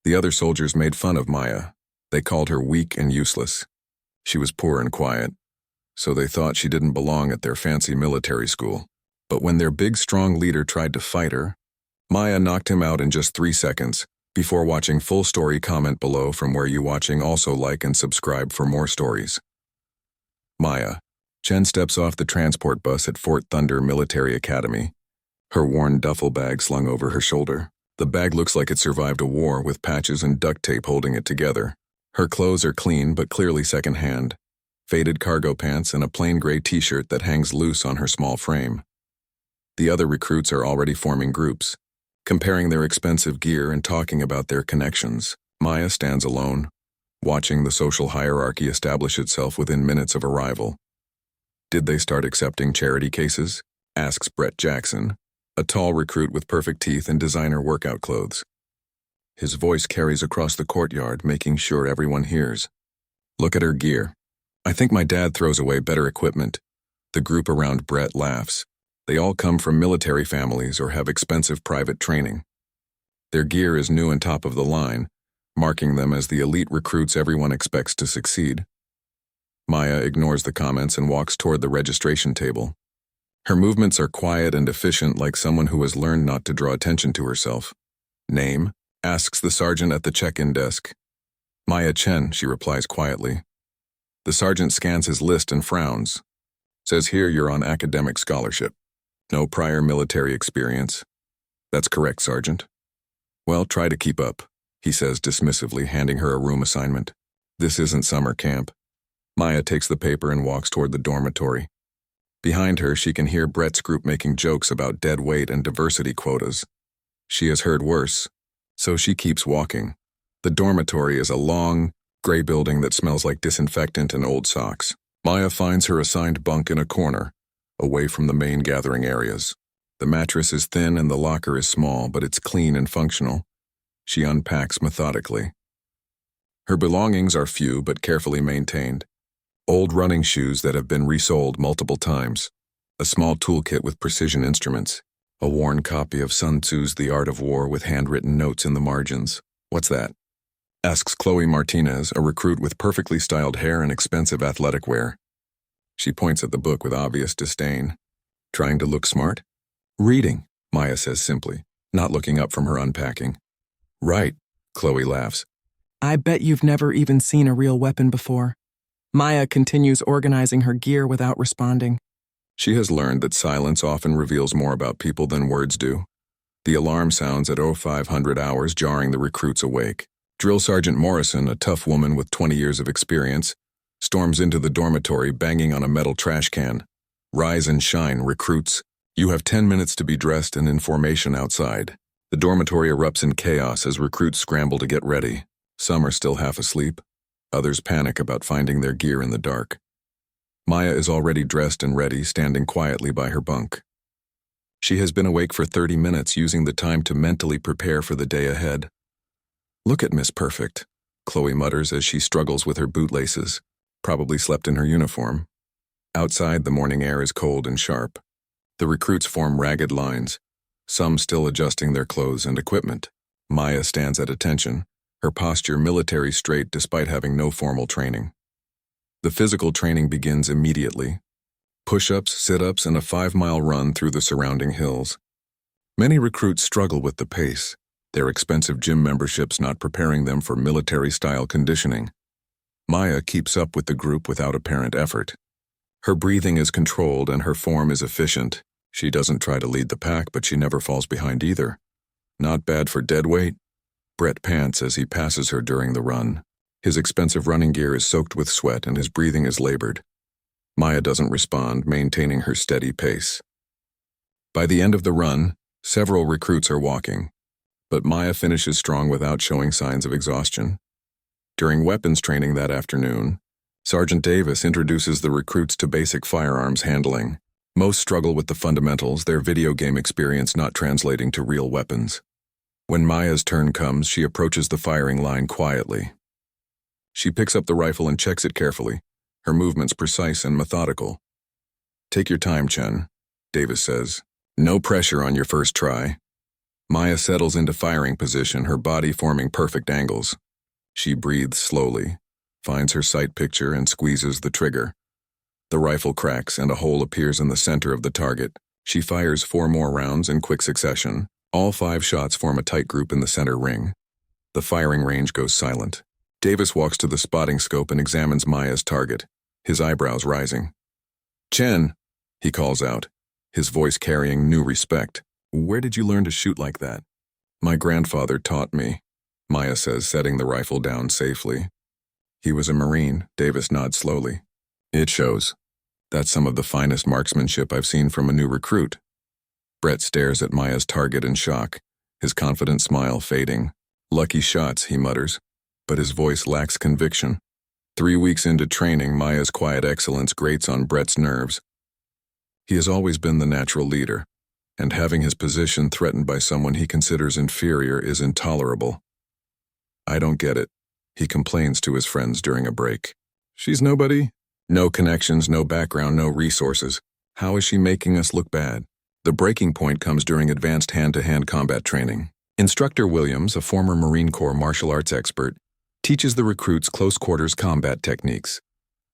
The other soldiers made fun of Maya. They called her weak and useless. She was poor and quiet, so they thought she didn't belong at their fancy military school. But when their big, strong leader tried to fight her, Maya knocked him out in just 3 seconds. Before watching full story, comment below from where you watching. Also like and subscribe for more stories. Maya. Chen steps off the transport bus at Fort Thunder Military Academy, her worn duffel bag slung over her shoulder. The bag looks like it survived a war, with patches and duct tape holding it together. Her clothes are clean but clearly secondhand. Faded cargo pants and a plain gray t-shirt that hangs loose on her small frame. The other recruits are already forming groups, comparing their expensive gear and talking about their connections. Maya stands alone, watching the social hierarchy establish itself within minutes of arrival. Did they start accepting charity cases? Asks Brett Jackson, a tall recruit with perfect teeth and designer workout clothes. His voice carries across the courtyard, making sure everyone hears. Look at her gear. I think my dad throws away better equipment. The group around Brett laughs. They all come from military families or have expensive private training. Their gear is new and top of the line, marking them as the elite recruits everyone expects to succeed. Maya ignores the comments and walks toward the registration table. Her movements are quiet and efficient, like someone who has learned not to draw attention to herself. Name? Asks the sergeant at the check-in desk. Maya Chen, she replies quietly. The sergeant scans his list and frowns. Says here you're on academic scholarship. No prior military experience. That's correct, Sergeant. Well, try to keep up, he says dismissively, handing her a room assignment. This isn't summer camp. Maya takes the paper and walks toward the dormitory. Behind her, she can hear Brett's group making jokes about deadweight and diversity quotas. She has heard worse, so she keeps walking. The dormitory is a long, gray building that smells like disinfectant and old socks. Maya finds her assigned bunk in a corner, away from the main gathering areas. The mattress is thin and the locker is small, but it's clean and functional. She unpacks methodically. Her belongings are few but carefully maintained. Old running shoes that have been resoled multiple times. A small toolkit with precision instruments. A worn copy of Sun Tzu's The Art of War with handwritten notes in the margins. What's that? Asks Chloe Martinez, a recruit with perfectly styled hair and expensive athletic wear. She points at the book with obvious disdain. Trying to look smart? Reading, Maya says simply, not looking up from her unpacking. Right, Chloe laughs. I bet you've never even seen a real weapon before. Maya continues organizing her gear without responding. She has learned that silence often reveals more about people than words do. The alarm sounds at 0500 hours, jarring the recruits awake. Drill Sergeant Morrison, a tough woman with 20 years of experience, storms into the dormitory banging on a metal trash can. Rise and shine, recruits. You have 10 minutes to be dressed and in formation outside. The dormitory erupts in chaos as recruits scramble to get ready. Some are still half asleep. Others panic about finding their gear in the dark. Maya is already dressed and ready, standing quietly by her bunk. She has been awake for 30 minutes, using the time to mentally prepare for the day ahead. Look at Miss Perfect, Chloe mutters as she struggles with her bootlaces. Probably slept in her uniform. Outside, the morning air is cold and sharp. The recruits form ragged lines, some still adjusting their clothes and equipment. Maya stands at attention, her posture military straight despite having no formal training. The physical training begins immediately. Push-ups, sit-ups, and a 5-mile run through the surrounding hills. Many recruits struggle with the pace, their expensive gym memberships not preparing them for military-style conditioning. Maya keeps up with the group without apparent effort. Her breathing is controlled and her form is efficient. She doesn't try to lead the pack, but she never falls behind either. Not bad for deadweight. Brett pants as he passes her during the run. His expensive running gear is soaked with sweat and his breathing is labored. Maya doesn't respond, maintaining her steady pace. By the end of the run, several recruits are walking, but Maya finishes strong without showing signs of exhaustion. During weapons training that afternoon, Sergeant Davis introduces the recruits to basic firearms handling. Most struggle with the fundamentals, their video game experience not translating to real weapons. When Maya's turn comes, she approaches the firing line quietly. She picks up the rifle and checks it carefully, her movements precise and methodical. Take your time, Chen, Davis says. No pressure on your first try. Maya settles into firing position, her body forming perfect angles. She breathes slowly, finds her sight picture, and squeezes the trigger. The rifle cracks and a hole appears in the center of the target. She fires 4 more rounds in quick succession. All 5 shots form a tight group in the center ring. The firing range goes silent. Davis walks to the spotting scope and examines Maya's target, his eyebrows rising. "Chen," he calls out, his voice carrying new respect. "Where did you learn to shoot like that?" "My grandfather taught me," Maya says, setting the rifle down safely. "He was a Marine," Davis nods slowly. "It shows. That's some of the finest marksmanship I've seen from a new recruit." Brett stares at Maya's target in shock, his confident smile fading. "Lucky shots," he mutters, but his voice lacks conviction. 3 weeks into training, Maya's quiet excellence grates on Brett's nerves. He has always been the natural leader, and having his position threatened by someone he considers inferior is intolerable. "I don't get it," he complains to his friends during a break. "She's nobody. No connections, no background, no resources. How is she making us look bad?" The breaking point comes during advanced hand-to-hand combat training. Instructor Williams, a former Marine Corps martial arts expert, teaches the recruits close-quarters combat techniques.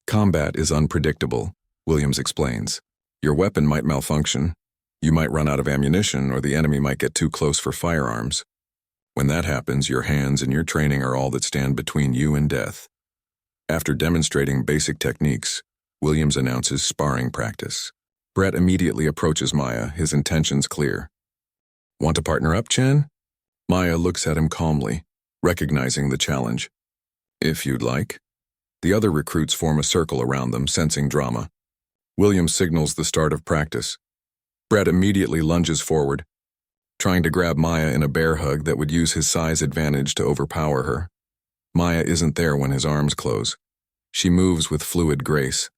"Combat is unpredictable," Williams explains. "Your weapon might malfunction, you might run out of ammunition, or the enemy might get too close for firearms. When that happens, your hands and your training are all that stand between you and death." After demonstrating basic techniques, Williams announces sparring practice. Brett immediately approaches Maya, his intentions clear. "Want to partner up, Chen?" Maya looks at him calmly, recognizing the challenge. "If you'd like." The other recruits form a circle around them, sensing drama. Williams signals the start of practice. Brett immediately lunges forward, trying to grab Maya in a bear hug that would use his size advantage to overpower her. Maya isn't there when his arms close. She moves with fluid grace,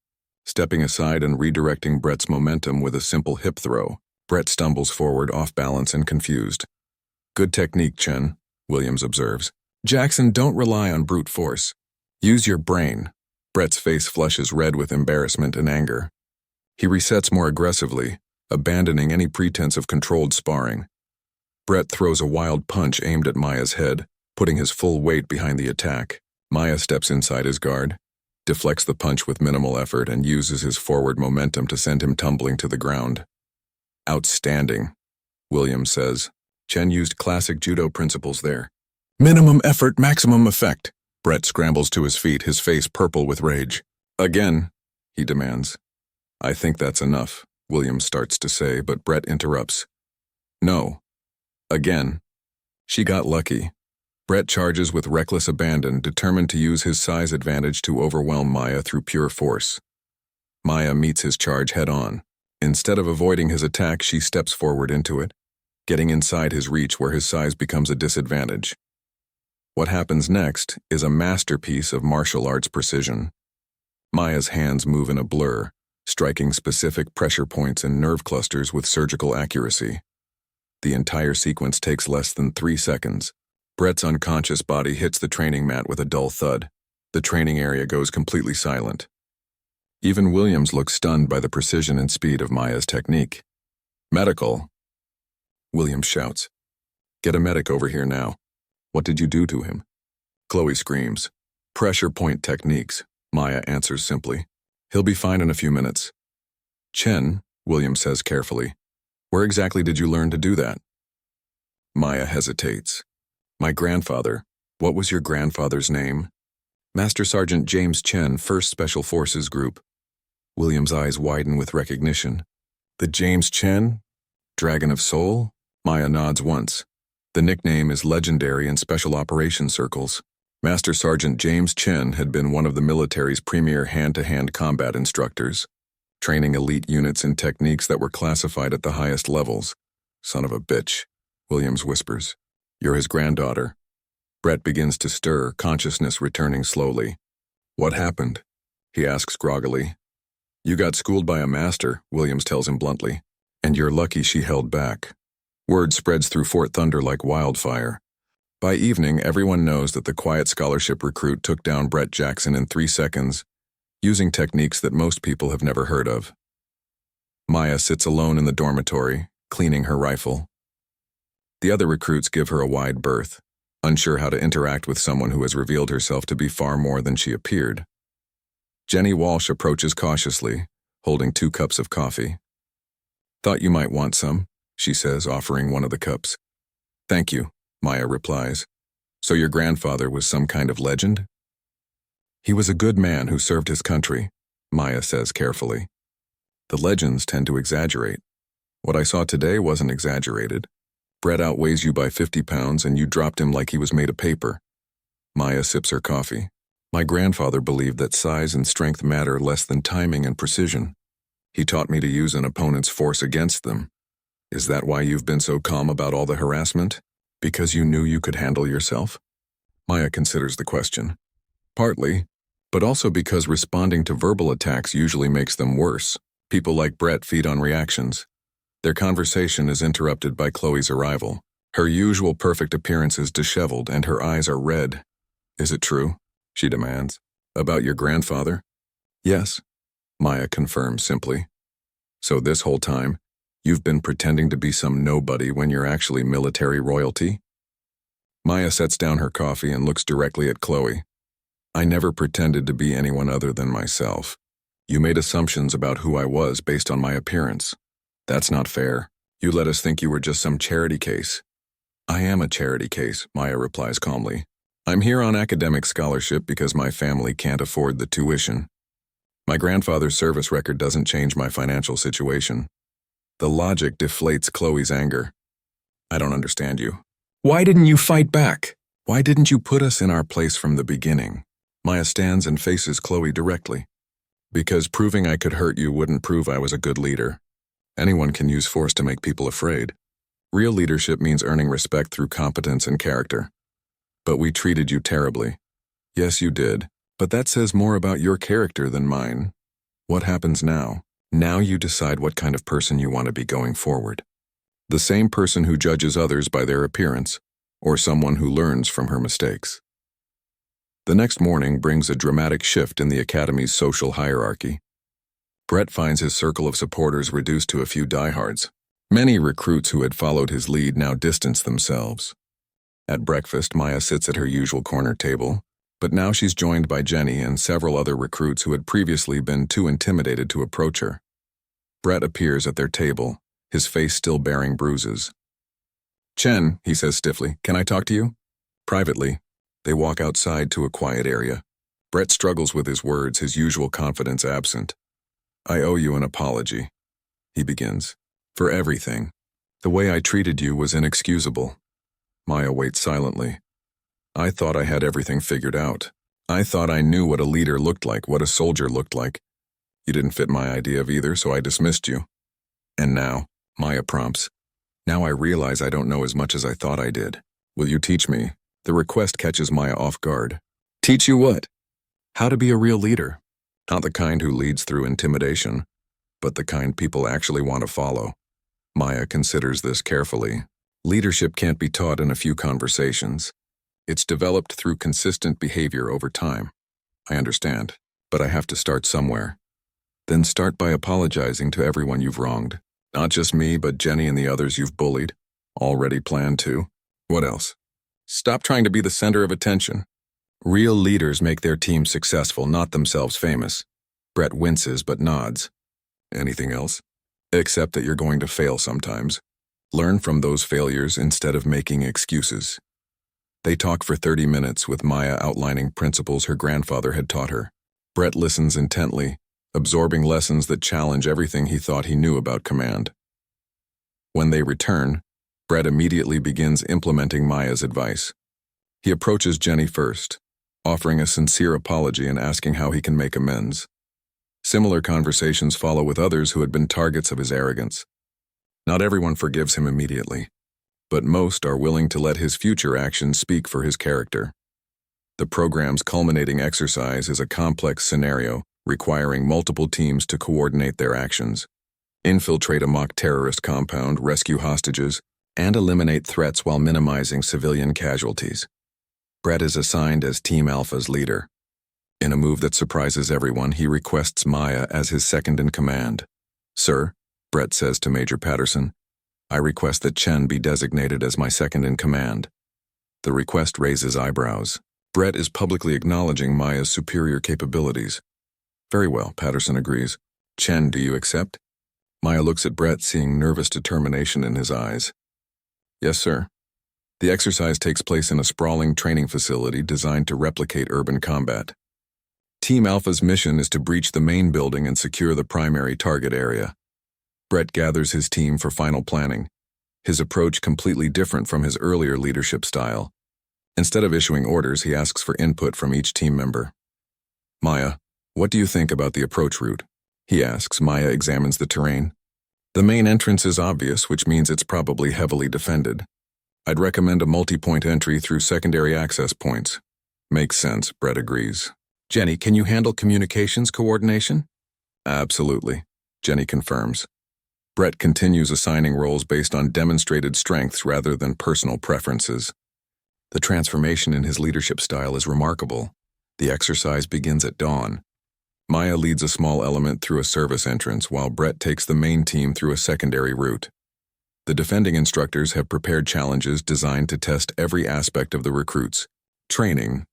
stepping aside and redirecting Brett's momentum with a simple hip throw. Brett stumbles forward, off balance and confused. "Good technique, Chen," Williams observes. "Jackson, don't rely on brute force. Use your brain." Brett's face flushes red with embarrassment and anger. He resets more aggressively, abandoning any pretense of controlled sparring. Brett throws a wild punch aimed at Maya's head, putting his full weight behind the attack. Maya steps inside his guard, deflects the punch with minimal effort, and uses his forward momentum to send him tumbling to the ground. "Outstanding," Williams says. "Chen used classic judo principles there. Minimum effort, maximum effect." Brett scrambles to his feet, his face purple with rage. "Again," he demands. "I think that's enough," Williams starts to say, but Brett interrupts. "No. Again." She got lucky. Brett charges with reckless abandon, determined to use his size advantage to overwhelm Maya through pure force. Maya meets his charge head-on. Instead of avoiding his attack, she steps forward into it, getting inside his reach where his size becomes a disadvantage. What happens next is a masterpiece of martial arts precision. Maya's hands move in a blur, striking specific pressure points and nerve clusters with surgical accuracy. The entire sequence takes less than 3 seconds. Brett's unconscious body hits the training mat with a dull thud. The training area goes completely silent. Even Williams looks stunned by the precision and speed of Maya's technique. "Medical," Williams shouts. "Get a medic over here now." "What did you do to him?" Chloe screams. "Pressure point techniques," Maya answers simply. "He'll be fine in a few minutes." "Chen," Williams says carefully, "where exactly did you learn to do that?" Maya hesitates. "My grandfather." "What was your grandfather's name?" "Master Sergeant James Chen, 1st Special Forces Group." Williams' eyes widen with recognition. "The James Chen? Dragon of Soul?" Maya nods once. The nickname is legendary in special operations circles. Master Sergeant James Chen had been one of the military's premier hand-to-hand combat instructors, training elite units in techniques that were classified at the highest levels. "Son of a bitch," Williams whispers. "You're his granddaughter." Brett begins to stir, consciousness returning slowly. "What happened?" he asks groggily. "You got schooled by a master," Williams tells him bluntly, "and you're lucky she held back." Word spreads through Fort Thunder like wildfire. By evening, everyone knows that the quiet scholarship recruit took down Brett Jackson in 3 seconds, using techniques that most people have never heard of. Maya sits alone in the dormitory, cleaning her rifle. The other recruits give her a wide berth, unsure how to interact with someone who has revealed herself to be far more than she appeared. Jenny Walsh approaches cautiously, holding 2 cups of coffee. "Thought you might want some," she says, offering one of the cups. "Thank you," Maya replies. "So your grandfather was some kind of legend?" "He was a good man who served his country," Maya says carefully. "The legends tend to exaggerate. What I saw today wasn't exaggerated. Brett outweighs you by 50 pounds and you dropped him like he was made of paper." Maya sips her coffee. "My grandfather believed that size and strength matter less than timing and precision. He taught me to use an opponent's force against them. Is that why you've been so calm about all the harassment? Because you knew you could handle yourself?" Maya considers the question. "Partly, but also because responding to verbal attacks usually makes them worse. People like Brett feed on reactions." Their conversation is interrupted by Chloe's arrival. Her usual perfect appearance is disheveled and her eyes are red. "Is it true?" she demands. "About your grandfather?" "Yes," Maya confirms simply. "So this whole time, you've been pretending to be some nobody when you're actually military royalty?" Maya sets down her coffee and looks directly at Chloe. "I never pretended to be anyone other than myself. You made assumptions about who I was based on my appearance. That's not fair. You let us think you were just some charity case." "I am a charity case," Maya replies calmly. "I'm here on academic scholarship because my family can't afford the tuition. My grandfather's service record doesn't change my financial situation." The logic deflates Chloe's anger. "I don't understand you. Why didn't you fight back? Why didn't you put us in our place from the beginning?" Maya stands and faces Chloe directly. "Because proving I could hurt you wouldn't prove I was a good leader. Anyone can use force to make people afraid. Real leadership means earning respect through competence and character. But we treated you terribly." "Yes, you did, but that says more about your character than mine. What happens now? Now you decide what kind of person you want to be going forward. The same person who judges others by their appearance, or someone who learns from her mistakes." The next morning brings a dramatic shift in the academy's social hierarchy. Brett finds his circle of supporters reduced to a few diehards. Many recruits who had followed his lead now distance themselves. At breakfast, Maya sits at her usual corner table, but now she's joined by Jenny and several other recruits who had previously been too intimidated to approach her. Brett appears at their table, his face still bearing bruises. "Chen," he says stiffly, "can I talk to you?" Privately, they walk outside to a quiet area. Brett struggles with his words, his usual confidence absent. "I owe you an apology," he begins. "For everything. The way I treated you was inexcusable." Maya waits silently. "I thought I had everything figured out. I thought I knew what a leader looked like, what a soldier looked like. You didn't fit my idea of either, so I dismissed you. And now," Maya prompts, "now I realize I don't know as much as I thought I did. Will you teach me?" The request catches Maya off guard. "Teach you what?" "How to be a real leader. Not the kind who leads through intimidation, but the kind people actually want to follow." Maya considers this carefully. Leadership can't be taught in a few conversations. It's developed through consistent behavior over time. "I understand, but I have to start somewhere." "Then start by apologizing to everyone you've wronged. Not just me, but Jenny and the others you've bullied. Already planned to. What else? Stop trying to be the center of attention. Real leaders make their team successful, not themselves famous." Brett winces but nods. "Anything else?" "Except that you're going to fail sometimes. Learn from those failures instead of making excuses." They talk for 30 minutes with Maya outlining principles her grandfather had taught her. Brett listens intently, absorbing lessons that challenge everything he thought he knew about command. When they return, Brett immediately begins implementing Maya's advice. He approaches Jenny first, offering a sincere apology and asking how he can make amends. Similar conversations follow with others who had been targets of his arrogance. Not everyone forgives him immediately, but most are willing to let his future actions speak for his character. The program's culminating exercise is a complex scenario requiring multiple teams to coordinate their actions, infiltrate a mock terrorist compound, rescue hostages, and eliminate threats while minimizing civilian casualties. Brett is assigned as Team Alpha's leader. In a move that surprises everyone, he requests Maya as his second in command. "Sir," Brett says to Major Patterson, I request that Chen be designated as my second in command. The request raises eyebrows. Brett is publicly acknowledging Maya's superior capabilities. Very well, Patterson agrees. Chen, do you accept? Maya looks at Brett, seeing nervous determination in his eyes. Yes, sir. The exercise takes place in a sprawling training facility designed to replicate urban combat. Team Alpha's mission is to breach the main building and secure the primary target area. Brett gathers his team for final planning, his approach completely different from his earlier leadership style. Instead of issuing orders, he asks for input from each team member. Maya, what do you think about the approach route? He asks. Maya examines the terrain. The main entrance is obvious, which means it's probably heavily defended. I'd recommend a multi-point entry through secondary access points. Makes sense, Brett agrees. Jenny, can you handle communications coordination? Absolutely, Jenny confirms. Brett continues assigning roles based on demonstrated strengths rather than personal preferences. The transformation in his leadership style is remarkable. The exercise begins at dawn. Maya leads a small element through a service entrance, while Brett takes the main team through a secondary route. The defending instructors have prepared challenges designed to test every aspect of the recruits. Training.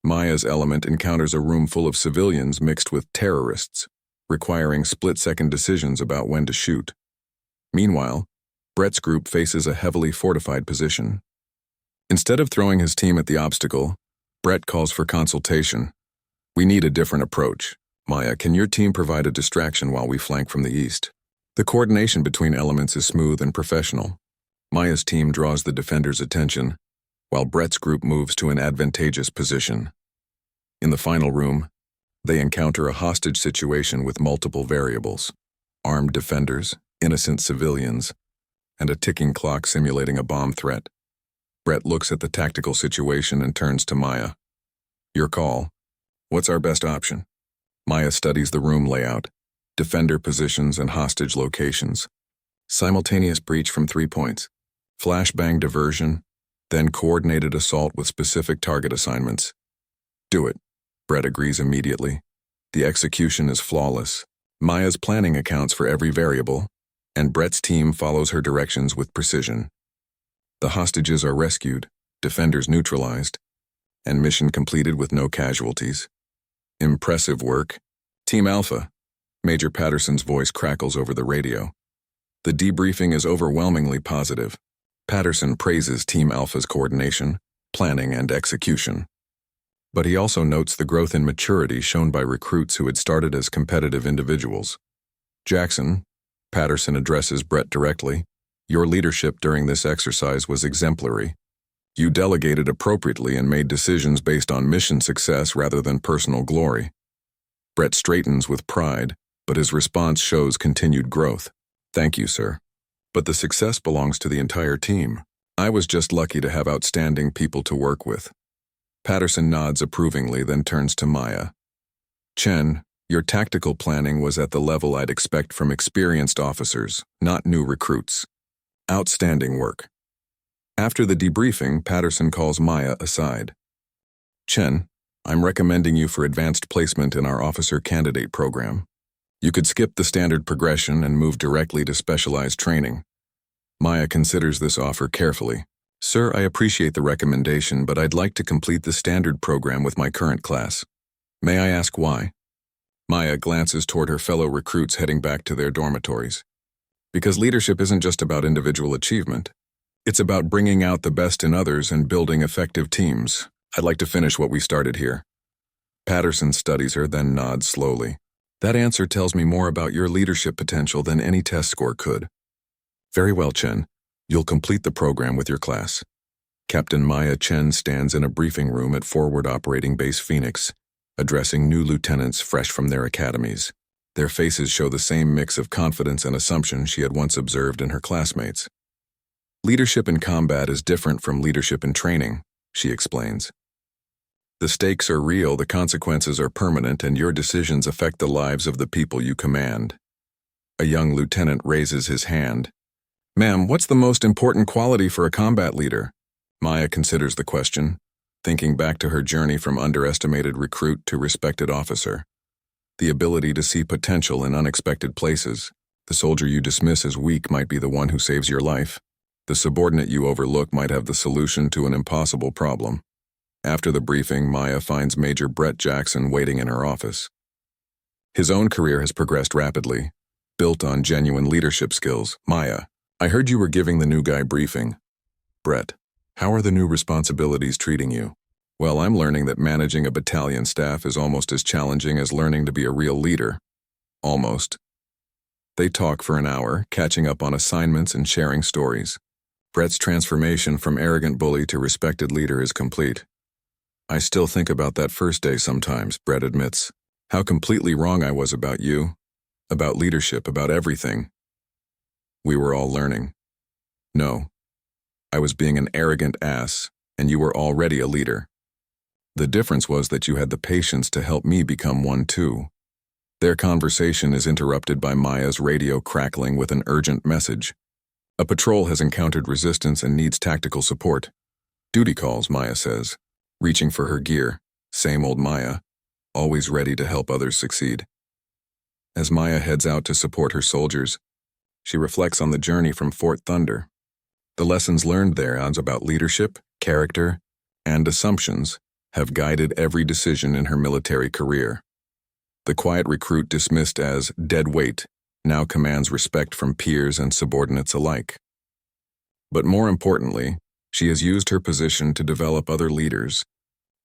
Maya's element encounters a room full of civilians mixed with terrorists, requiring split-second decisions about when to shoot. Meanwhile, Brett's group faces a heavily fortified position. Instead of throwing his team at the obstacle, Brett calls for consultation. We need a different approach. Maya, can your team provide a distraction while we flank from the east? The coordination between elements is smooth and professional. Maya's team draws the defender's attention, while Brett's group moves to an advantageous position. In the final room, they encounter a hostage situation with multiple variables: armed defenders, innocent civilians, and a ticking clock simulating a bomb threat. Brett looks at the tactical situation and turns to Maya. Your call. What's our best option? Maya studies the room layout, defender positions, and hostage locations. Simultaneous breach from 3 points, flashbang diversion, then coordinated assault with specific target assignments. Do it, Brett agrees immediately. The execution is flawless. Maya's planning accounts for every variable, and Brett's team follows her directions with precision. The hostages are rescued, defenders neutralized, and mission completed with no casualties. Impressive work. Team Alpha. Major Patterson's voice crackles over the radio. The debriefing is overwhelmingly positive. Patterson praises Team Alpha's coordination, planning, and execution. But he also notes the growth in maturity shown by recruits who had started as competitive individuals. Jackson, Patterson addresses Brett directly, your leadership during this exercise was exemplary. You delegated appropriately and made decisions based on mission success rather than personal glory. Brett straightens with pride, but his response shows continued growth. Thank you, sir. But the success belongs to the entire team. I was just lucky to have outstanding people to work with. Patterson nods approvingly, then turns to Maya. Chen, your tactical planning was at the level I'd expect from experienced officers, not new recruits. Outstanding work. After the debriefing, Patterson calls Maya aside. Chen, I'm recommending you for advanced placement in our officer candidate program. You could skip the standard progression and move directly to specialized training. Maya considers this offer carefully. Sir, I appreciate the recommendation, but I'd like to complete the standard program with my current class. May I ask why? Maya glances toward her fellow recruits heading back to their dormitories. Because leadership isn't just about individual achievement. It's about bringing out the best in others and building effective teams. I'd like to finish what we started here. Patterson studies her, then nods slowly. That answer tells me more about your leadership potential than any test score could. Very well, Chen. You'll complete the program with your class. Captain Maya Chen stands in a briefing room at Forward Operating Base Phoenix, addressing new lieutenants fresh from their academies. Their faces show the same mix of confidence and assumption she had once observed in her classmates. Leadership in combat is different from leadership in training, she explains. The stakes are real, the consequences are permanent, and your decisions affect the lives of the people you command. A young lieutenant raises his hand. Ma'am, what's the most important quality for a combat leader? Maya considers the question, thinking back to her journey from underestimated recruit to respected officer. The ability to see potential in unexpected places, The soldier you dismiss as weak might be the one who saves your life. The subordinate you overlook might have the solution to an impossible problem. After the briefing, Maya finds Major Brett Jackson waiting in her office. His own career has progressed rapidly, built on genuine leadership skills. Maya, I heard you were giving the new guy briefing. Brett, how are the new responsibilities treating you? Well, I'm learning that managing a battalion staff is almost as challenging as learning to be a real leader. Almost. They talk for an hour, catching up on assignments and sharing stories. Brett's transformation from arrogant bully to respected leader is complete. I still think about that first day sometimes, Brett admits. How completely wrong I was about you, about leadership, about everything. We were all learning. No, I was being an arrogant ass, and you were already a leader. The difference was that you had the patience to help me become one too. Their conversation is interrupted by Maya's radio crackling with an urgent message. A patrol has encountered resistance and needs tactical support. Duty calls, Maya says, reaching for her gear. Same old Maya, always ready to help others succeed. As Maya heads out to support her soldiers, she reflects on the journey from Fort Thunder. The lessons learned there about leadership, character, and assumptions have guided every decision in her military career. The quiet recruit dismissed as deadweight now commands respect from peers and subordinates alike. But more importantly, she has used her position to develop other leaders,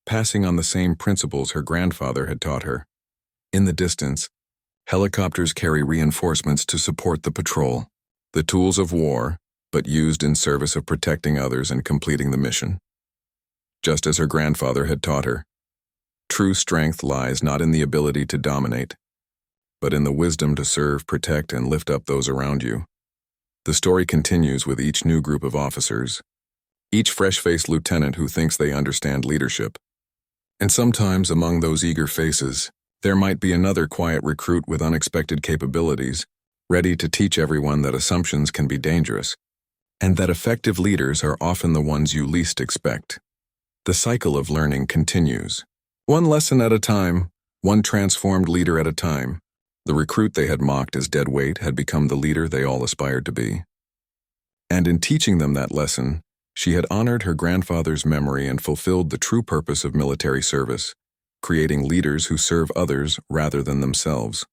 passing on the same principles her grandfather had taught her. In the distance, helicopters carry reinforcements to support the patrol, the tools of war, but used in service of protecting others and completing the mission. Just as her grandfather had taught her, true strength lies not in the ability to dominate, but in the wisdom to serve, protect, and lift up those around you. The story continues with each new group of officers, each fresh-faced lieutenant who thinks they understand leadership. And sometimes among those eager faces, there might be another quiet recruit with unexpected capabilities, ready to teach everyone that assumptions can be dangerous, and that effective leaders are often the ones you least expect. The cycle of learning continues. One lesson at a time, one transformed leader at a time. The recruit they had mocked as deadweight had become the leader they all aspired to be. And in teaching them that lesson, she had honored her grandfather's memory and fulfilled the true purpose of military service, creating leaders who serve others rather than themselves.